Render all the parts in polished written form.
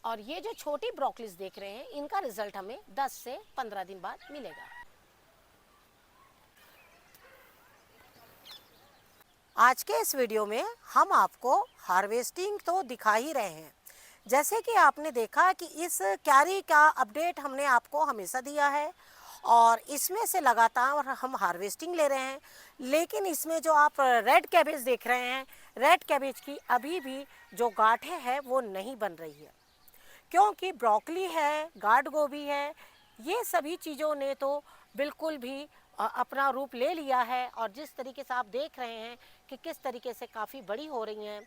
और ये जो छोटी ब्रोकलीज देख रहे हैं, इनका रिजल्ट हमें 10 से 15 दिन बाद मिलेगा। आज के इस वीडियो में हम आपको हार्वेस्टिंग तो दिखा ही रहे हैं। जैसे कि आपने देखा कि इस क्यारी का अपडेट हमने आपको हमेशा दिया है और इसमें से लगातार हम हार्वेस्टिंग ले रहे हैं। लेकिन इसमें जो आप रेड कैबेज देख रहे हैं, रेड कैबेज की अभी भी जो गांठें हैं वो नहीं बन रही है, क्योंकि ब्रोकली है, गार्ड गोभी है, ये सभी चीज़ों ने तो बिल्कुल भी अपना रूप ले लिया है। और जिस तरीके से आप देख रहे हैं कि किस तरीके से काफ़ी बड़ी हो रही हैं,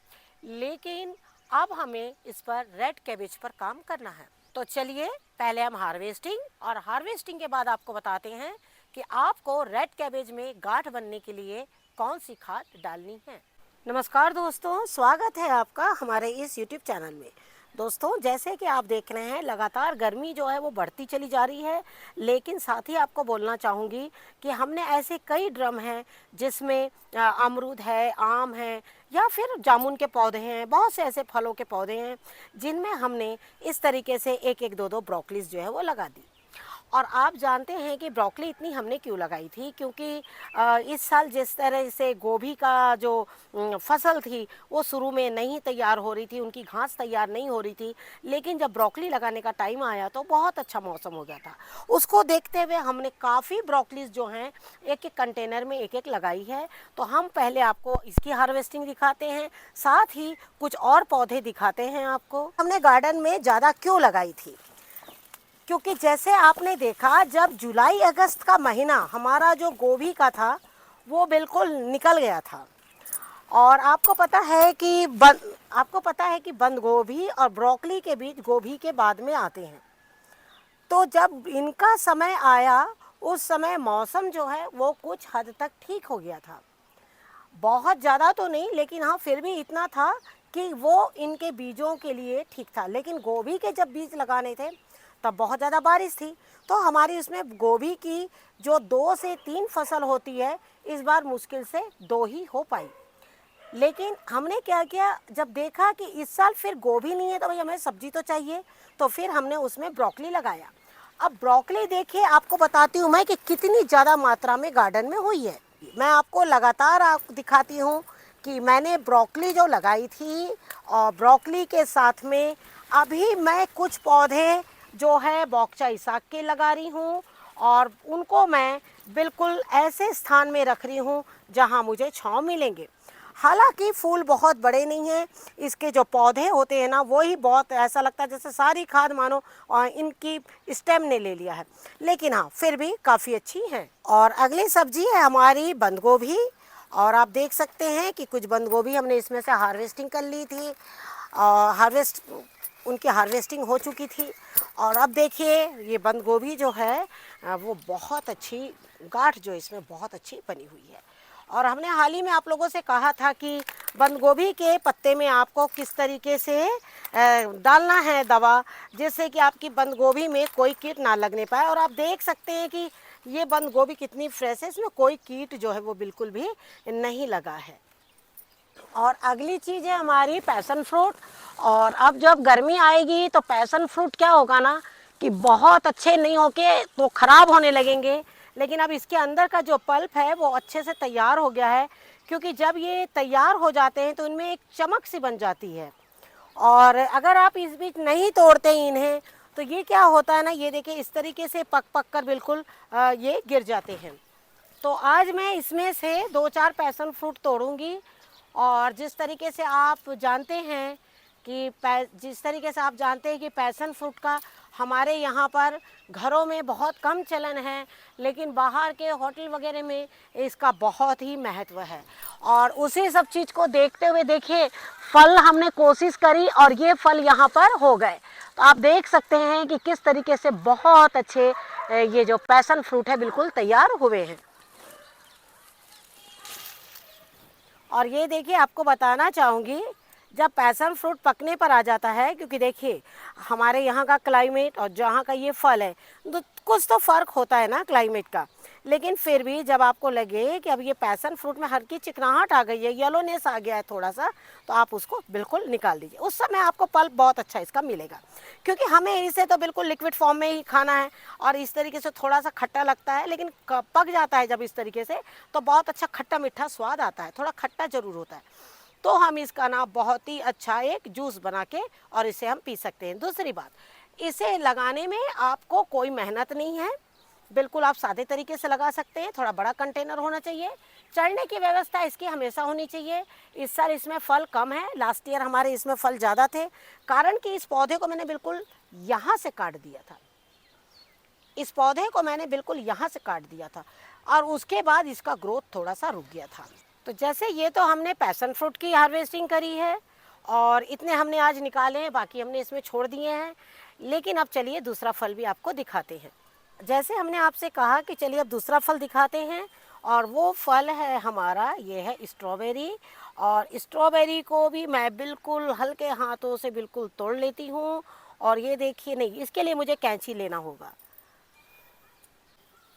लेकिन अब हमें इस पर रेड कैबेज पर काम करना है। तो चलिए पहले हम हार्वेस्टिंग और हार्वेस्टिंग के बाद आपको बताते हैं कि आपको रेड कैबेज में गांठ बनने के लिए कौन सी खाद डालनी है। नमस्कार दोस्तों, स्वागत है आपका हमारे इस यूट्यूब चैनल में। दोस्तों, जैसे कि आप देख रहे हैं लगातार गर्मी जो है वो बढ़ती चली जा रही है, लेकिन साथ ही आपको बोलना चाहूँगी कि हमने ऐसे कई ड्रम हैं जिसमें अमरूद है, आम है या फिर जामुन के पौधे हैं, बहुत से ऐसे फलों के पौधे हैं जिनमें हमने इस तरीके से एक एक दो दो ब्रोकलीज जो है वो लगा दी। और आप जानते हैं कि ब्रोकली इतनी हमने क्यों लगाई थी, क्योंकि इस साल जिस तरह से गोभी का जो फसल थी वो शुरू में नहीं तैयार हो रही थी, उनकी घास तैयार नहीं हो रही थी। लेकिन जब ब्रोकली लगाने का टाइम आया तो बहुत अच्छा मौसम हो गया था। उसको देखते हुए हमने काफ़ी ब्रोकलीज जो हैं एक एक कंटेनर में एक एक लगाई है। तो हम पहले आपको इसकी हार्वेस्टिंग दिखाते हैं, साथ ही कुछ और पौधे दिखाते हैं आपको। हमने गार्डन में ज़्यादा क्यों लगाई थी, क्योंकि जैसे आपने देखा जब जुलाई अगस्त का महीना हमारा जो गोभी का था वो बिल्कुल निकल गया था। और आपको पता है कि बंद गोभी और ब्रोकली के बीज गोभी के बाद में आते हैं। तो जब इनका समय आया उस समय मौसम जो है वो कुछ हद तक ठीक हो गया था, बहुत ज़्यादा तो नहीं, लेकिन हाँ फिर भी इतना था कि वो इनके बीजों के लिए ठीक था। लेकिन गोभी के जब बीज लगाने थे तब बहुत ज़्यादा बारिश थी, तो हमारी उसमें गोभी की जो 2 से 3 फसल होती है, इस बार मुश्किल से 2 ही हो पाई। लेकिन हमने क्या किया, जब देखा कि इस साल फिर गोभी नहीं है तो भाई हमें सब्जी तो चाहिए, तो फिर हमने उसमें ब्रोकली लगाया। अब ब्रोकली देखिए, आपको बताती हूँ मैं कि कितनी ज़्यादा मात्रा में गार्डन में हुई है। मैं आपको लगातार दिखाती हूँ कि मैंने ब्रोकली जो लगाई थी, और ब्रोकली के साथ में अभी मैं कुछ पौधे जो है बॉक्चाई साग के लगा रही हूँ, और उनको मैं बिल्कुल ऐसे स्थान में रख रही हूँ जहाँ मुझे छांव मिलेंगे। हालांकि फूल बहुत बड़े नहीं हैं, इसके जो पौधे होते हैं ना वो ही बहुत, ऐसा लगता है जैसे सारी खाद मानो इनकी स्टेम ने ले लिया है, लेकिन हाँ फिर भी काफ़ी अच्छी हैं। और अगली सब्जी है हमारी बंद गोभी, और आप देख सकते हैं कि कुछ बंद गोभी हमने इसमें से हार्वेस्टिंग कर ली थी, उनकी हार्वेस्टिंग हो चुकी थी। और अब देखिए ये बंद गोभी जो है वो बहुत अच्छी गांठ जो इसमें बहुत अच्छी बनी हुई है। और हमने हाल ही में आप लोगों से कहा था कि बंद गोभी के पत्ते में आपको किस तरीके से डालना है दवा, जिससे कि आपकी बंद गोभी में कोई कीट ना लगने पाए। और आप देख सकते हैं कि ये बंद गोभी कितनी फ्रेश है, इसमें कोई कीट जो है वो बिल्कुल भी नहीं लगा है। और अगली चीज़ है हमारी पैशन फ्रूट। और अब जब गर्मी आएगी तो पैशन फ्रूट क्या होगा ना कि बहुत अच्छे नहीं होके तो ख़राब होने लगेंगे। लेकिन अब इसके अंदर का जो पल्प है वो अच्छे से तैयार हो गया है, क्योंकि जब ये तैयार हो जाते हैं तो इनमें एक चमक सी बन जाती है। और अगर आप इस बीच नहीं तोड़ते इन्हें तो ये क्या होता है ना, ये देखिए इस तरीके से पक पक कर बिल्कुल ये गिर जाते हैं। तो आज मैं इसमें से 2-4 पैशन फ्रूट तोड़ूंगी। और जिस तरीके से आप जानते हैं कि पैशन फ्रूट का हमारे यहाँ पर घरों में बहुत कम चलन है, लेकिन बाहर के होटल वगैरह में इसका बहुत ही महत्व है। और उसी सब चीज़ को देखते हुए देखिए फल हमने कोशिश करी और ये फल यहाँ पर हो गए। तो आप देख सकते हैं कि किस तरीके से बहुत अच्छे ये जो पैशन फ्रूट है बिल्कुल तैयार हुए हैं। और ये देखिए आपको बताना चाहूँगी, जब पैशन फ्रूट पकने पर आ जाता है, क्योंकि देखिए हमारे यहाँ का क्लाइमेट और जहाँ का ये फल है तो कुछ तो फ़र्क होता है ना क्लाइमेट का। लेकिन फिर भी जब आपको लगे कि अब ये पैशन फ्रूट में हल्की चिकनाहट आ गई है, येलोनेस आ गया है थोड़ा सा, तो आप उसको बिल्कुल निकाल दीजिए। उस समय आपको पल्प बहुत अच्छा इसका मिलेगा, क्योंकि हमें इसे तो बिल्कुल लिक्विड फॉर्म में ही खाना है और इस तरीके से थोड़ा सा खट्टा लगता है, लेकिन पक जाता है जब इस तरीके से तो बहुत अच्छा खट्टा मीठा स्वाद आता है, थोड़ा खट्टा ज़रूर होता है। तो हम इसका ना बहुत ही अच्छा एक जूस बना के और इसे हम पी सकते हैं। दूसरी बात, इसे लगाने में आपको कोई मेहनत नहीं है, बिल्कुल आप सादे तरीके से लगा सकते हैं। थोड़ा बड़ा कंटेनर होना चाहिए, चढ़ने की व्यवस्था इसकी हमेशा होनी चाहिए। इस साल इसमें फल कम है, लास्ट ईयर हमारे इसमें फल ज़्यादा थे, कारण कि इस पौधे को मैंने बिल्कुल यहाँ से काट दिया था। इस पौधे को मैंने बिल्कुल यहाँ से काट दिया था और उसके बाद इसका ग्रोथ थोड़ा सा रुक गया था। तो जैसे ये तो हमने पैशन फ्रूट की हार्वेस्टिंग करी है और इतने हमने आज निकाले हैं, बाकी हमने इसमें छोड़ दिए हैं। लेकिन अब चलिए दूसरा फल भी आपको दिखाते हैं। जैसे हमने आपसे कहा कि चलिए अब दूसरा फल दिखाते हैं, और वो फल है हमारा, ये है स्ट्रॉबेरी। और स्ट्रॉबेरी को भी मैं बिल्कुल हल्के हाथों से बिल्कुल तोड़ लेती हूँ। और ये देखिए, नहीं, इसके लिए मुझे कैंची लेना होगा,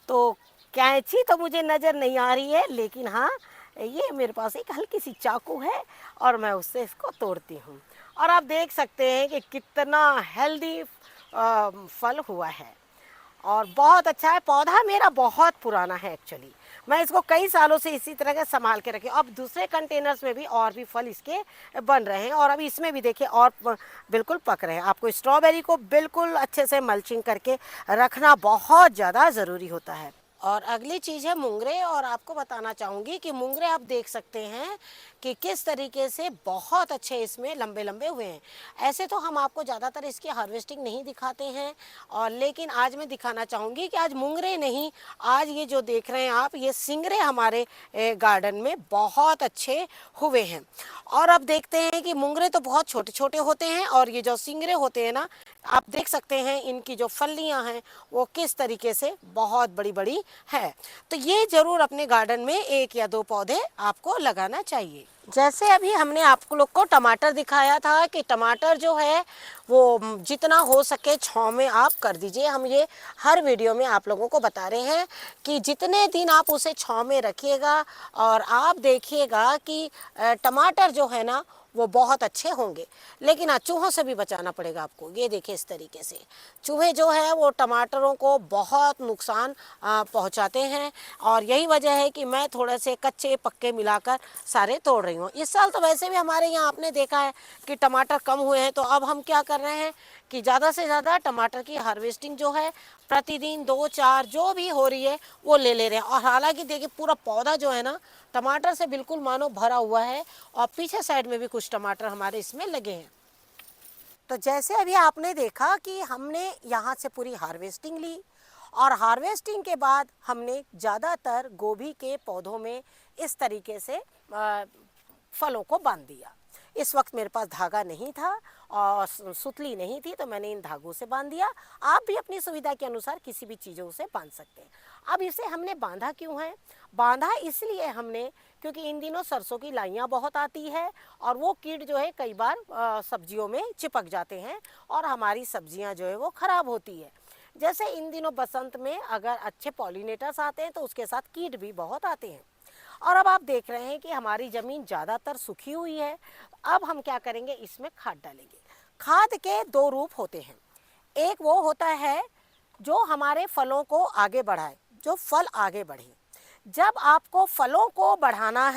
तो कैंची तो मुझे नज़र नहीं आ रही है, लेकिन हाँ, ये मेरे पास एक हल्की सी चाकू है और मैं उससे इसको तोड़ती हूँ। और आप देख सकते हैं कि कितना हेल्दी फल हुआ है और बहुत अच्छा है। पौधा मेरा बहुत पुराना है एक्चुअली, मैं इसको कई सालों से इसी तरह के संभाल के रखी। अब दूसरे कंटेनर्स में भी और भी फल इसके बन रहे हैं और अभी इसमें भी देखिए और बिल्कुल पक रहे हैं। आपको स्ट्रॉबेरी को बिल्कुल अच्छे से मल्चिंग करके रखना बहुत ज़्यादा ज़रूरी होता है। और अगली चीज़ है मुंगरे, और आपको बताना चाहूँगी कि मुंगरे आप देख सकते हैं कि किस तरीके से बहुत अच्छे इसमें लंबे लंबे हुए हैं। ऐसे तो हम आपको ज़्यादातर इसकी हार्वेस्टिंग नहीं दिखाते हैं, और लेकिन आज मैं दिखाना चाहूँगी कि आज मुंगरे नहीं, आज ये जो देख रहे हैं आप, ये सिंगरे हमारे गार्डन में बहुत अच्छे हुए हैं। और अब देखते हैं कि मुंगरे तो बहुत छोटे छोटे होते हैं और ये जो सिंगरे होते हैं ना, आप देख सकते हैं इनकी जो फलियां हैं वो किस तरीके से बहुत बड़ी बड़ी है। तो ये जरूर अपने गार्डन में 1 या 2 पौधे आपको लगाना चाहिए। जैसे अभी हमने आप लोग को टमाटर दिखाया था कि टमाटर जो है वो जितना हो सके छांव में आप कर दीजिए। हम ये हर वीडियो में आप लोगों को बता रहे हैं कि जितने दिन आप उसे छांव में रखिएगा और आप देखिएगा कि टमाटर जो है ना वो बहुत अच्छे होंगे। लेकिन हाँ, चूहों से भी बचाना पड़ेगा आपको। ये देखिए इस तरीके से चूहे जो है वो टमाटरों को बहुत नुकसान पहुंचाते हैं, और यही वजह है कि मैं थोड़े से कच्चे पक्के मिलाकर सारे तोड़ रही हूँ। इस साल तो वैसे भी हमारे यहाँ आपने देखा है कि टमाटर कम हुए हैं, तो अब हम क्या कर रहे हैं कि ज़्यादा से ज़्यादा टमाटर की हार्वेस्टिंग जो है प्रतिदिन 2-4 जो भी हो रही है वो ले रहे हैं। और हालांकि देखिए पूरा पौधा जो है ना टमाटर से बिल्कुल मानो भरा हुआ है, और पीछे साइड में भी कुछ टमाटर हमारे इसमें लगे हैं। तो जैसे अभी आपने देखा कि हमने यहाँ से पूरी हार्वेस्टिंग ली, और हार्वेस्टिंग के बाद हमने ज़्यादातर गोभी के पौधों में इस तरीके से फलों को बांध दिया। इस वक्त मेरे पास धागा नहीं था और सुतली नहीं थी, तो मैंने इन धागों से बांध दिया। आप भी अपनी सुविधा के अनुसार किसी भी चीज़ों से बांध सकते हैं। अब इसे हमने बांधा क्यों है? बांधा इसलिए हमने क्योंकि इन दिनों सरसों की लाइयाँ बहुत आती है और वो कीट जो है कई बार सब्जियों में चिपक जाते हैं और हमारी सब्जियाँ जो है वो ख़राब होती है। जैसे इन दिनों बसंत में अगर अच्छे पॉलिनेटर्स आते हैं तो उसके साथ कीट भी बहुत आते हैं। और अब आप देख रहे हैं कि हमारी ज़मीन ज़्यादातर सूखी हुई है। अब हम क्या करेंगे, इसमें खाद डालेंगे। खाद के 2 रूप होते हैं। एक वो होता है जो हमारे फलों को आगे बढ़ाए, जो फल आगे बढ़े। जब आपको फलों को बढ़ाना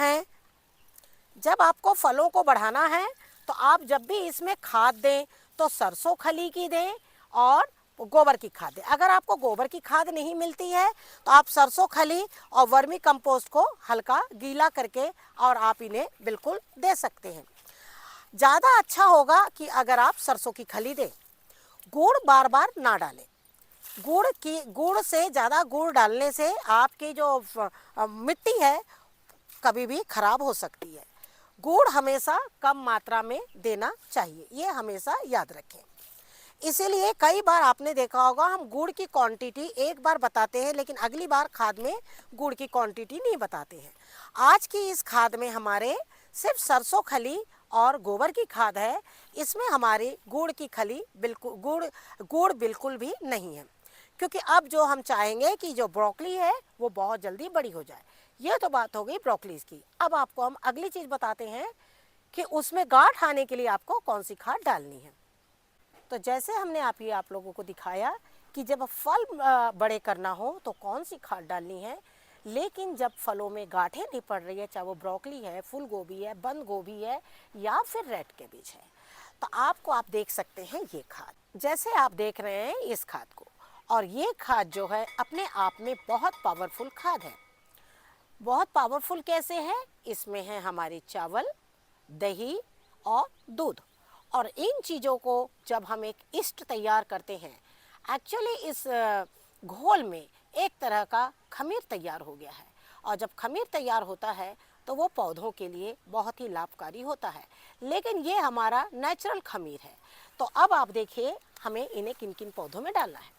है, तो आप जब भी इसमें खाद दें तो सरसों खली की दें और गोबर की खाद दें। अगर आपको गोबर की खाद नहीं मिलती है तो आप सरसों खली और वर्मी कंपोस्ट को हल्का गीला करके और आप इन्हें बिल्कुल दे सकते हैं। ज़्यादा अच्छा होगा कि अगर आप सरसों की खली दें। गुड़ बार बार ना डालें। गुड़ से ज़्यादा गुड़ डालने से आपकी जो मिट्टी है कभी भी खराब हो सकती है। गुड़ हमेशा कम मात्रा में देना चाहिए, ये हमेशा याद रखें। इसीलिए कई बार आपने देखा होगा हम गुड़ की क्वांटिटी एक बार बताते हैं, लेकिन अगली बार खाद में गुड़ की क्वांटिटी नहीं बताते हैं। आज की इस खाद में हमारे सिर्फ सरसों खली और गोबर की खाद है। इसमें हमारी गुड़ की खली गुड़ बिल्कुल भी नहीं है, क्योंकि अब जो हम चाहेंगे कि जो ब्रोकली है वो बहुत जल्दी बड़ी हो जाए। ये तो बात हो गई ब्रोकलीज की। अब आपको हम अगली चीज़ बताते हैं कि उसमें गांठ आने के लिए आपको कौन सी खाद डालनी है। तो जैसे हमने आप लोगों को दिखाया कि जब फल बड़े करना हो तो कौन सी खाद डालनी है, लेकिन जब फलों में गांठें नहीं पड़ रही है, चाहे वो ब्रोकली है, फूल गोभी है, बंद गोभी है या फिर रेड कैबेज है, तो आप देख सकते हैं ये खाद। जैसे आप देख रहे हैं इस खाद को, और ये खाद जो है अपने आप में बहुत पावरफुल खाद है। बहुत पावरफुल कैसे है? इसमें है हमारे चावल, दही और दूध, और इन चीज़ों को जब हम एक ईस्ट तैयार करते हैं, एक्चुअली इस घोल में एक तरह का खमीर तैयार हो गया है, और जब खमीर तैयार होता है तो वो पौधों के लिए बहुत ही लाभकारी होता है। लेकिन ये हमारा नेचुरल खमीर है। तो अब आप देखिए हमें इन्हें किन किन पौधों में डालना है।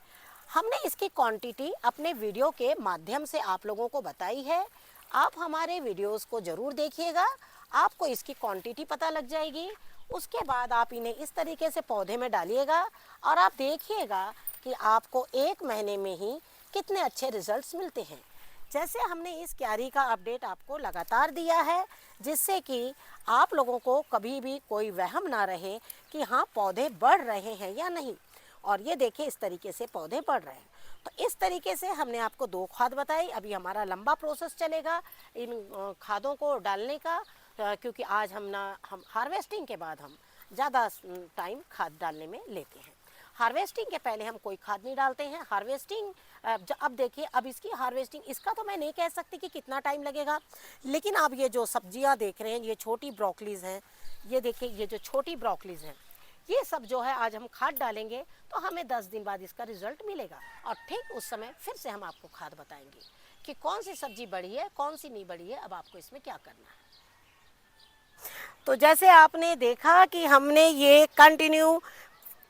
हमने इसकी क्वांटिटी अपने वीडियो के माध्यम से आप लोगों को बताई है। आप हमारे वीडियोस को ज़रूर देखिएगा, आपको इसकी क्वांटिटी पता लग जाएगी। उसके बाद आप इन्हें इस तरीके से पौधे में डालिएगा और आप देखिएगा कि आपको 1 महीने में ही कितने अच्छे रिजल्ट्स मिलते हैं। जैसे हमने इस क्यारी का अपडेट आपको लगातार दिया है, जिससे कि आप लोगों को कभी भी कोई वहम ना रहे कि हाँ पौधे बढ़ रहे हैं या नहीं। और ये देखिए इस तरीके से पौधे बढ़ रहे हैं। तो इस तरीके से हमने आपको 2 खाद बताई। अभी हमारा लंबा प्रोसेस चलेगा इन खादों को डालने का, क्योंकि आज हम हार्वेस्टिंग के बाद हम ज़्यादा टाइम खाद डालने में लेते हैं। हार्वेस्टिंग के पहले हम कोई खाद नहीं डालते हैं। हार्वेस्टिंग अब देखिए, अब इसकी हार्वेस्टिंग, इसका तो मैं नहीं कह सकती कि कितना टाइम लगेगा, लेकिन आप ये जो सब्जियां देख रहे हैं, ये छोटी ब्रोकलीज हैं, ये देखिए ये जो छोटी ब्रोकलीज हैं, ये सब जो है आज हम खाद डालेंगे तो हमें 10 दिन बाद इसका रिजल्ट मिलेगा। और ठीक उस समय फिर से हम आपको खाद बताएंगे कि कौन सी सब्जी बढ़ी है, कौन सी नहीं बढ़ी है, अब आपको इसमें क्या करना है। तो जैसे आपने देखा कि हमने ये कंटिन्यू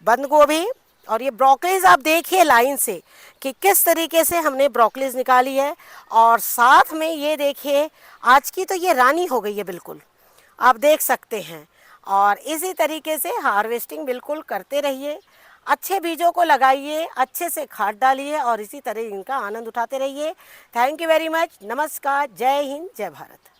बंद गोभी और ये ब्रोकलीज, आप देखिए लाइन से कि किस तरीके से हमने ब्रोकलीज निकाली है, और साथ में ये देखिए आज की तो ये रानी हो गई है बिल्कुल, आप देख सकते हैं। और इसी तरीके से हार्वेस्टिंग बिल्कुल करते रहिए, अच्छे बीजों को लगाइए, अच्छे से खाद डालिए और इसी तरह इनका आनंद उठाते रहिए। Thank you very much. नमस्कार, जय हिंद, जय भारत।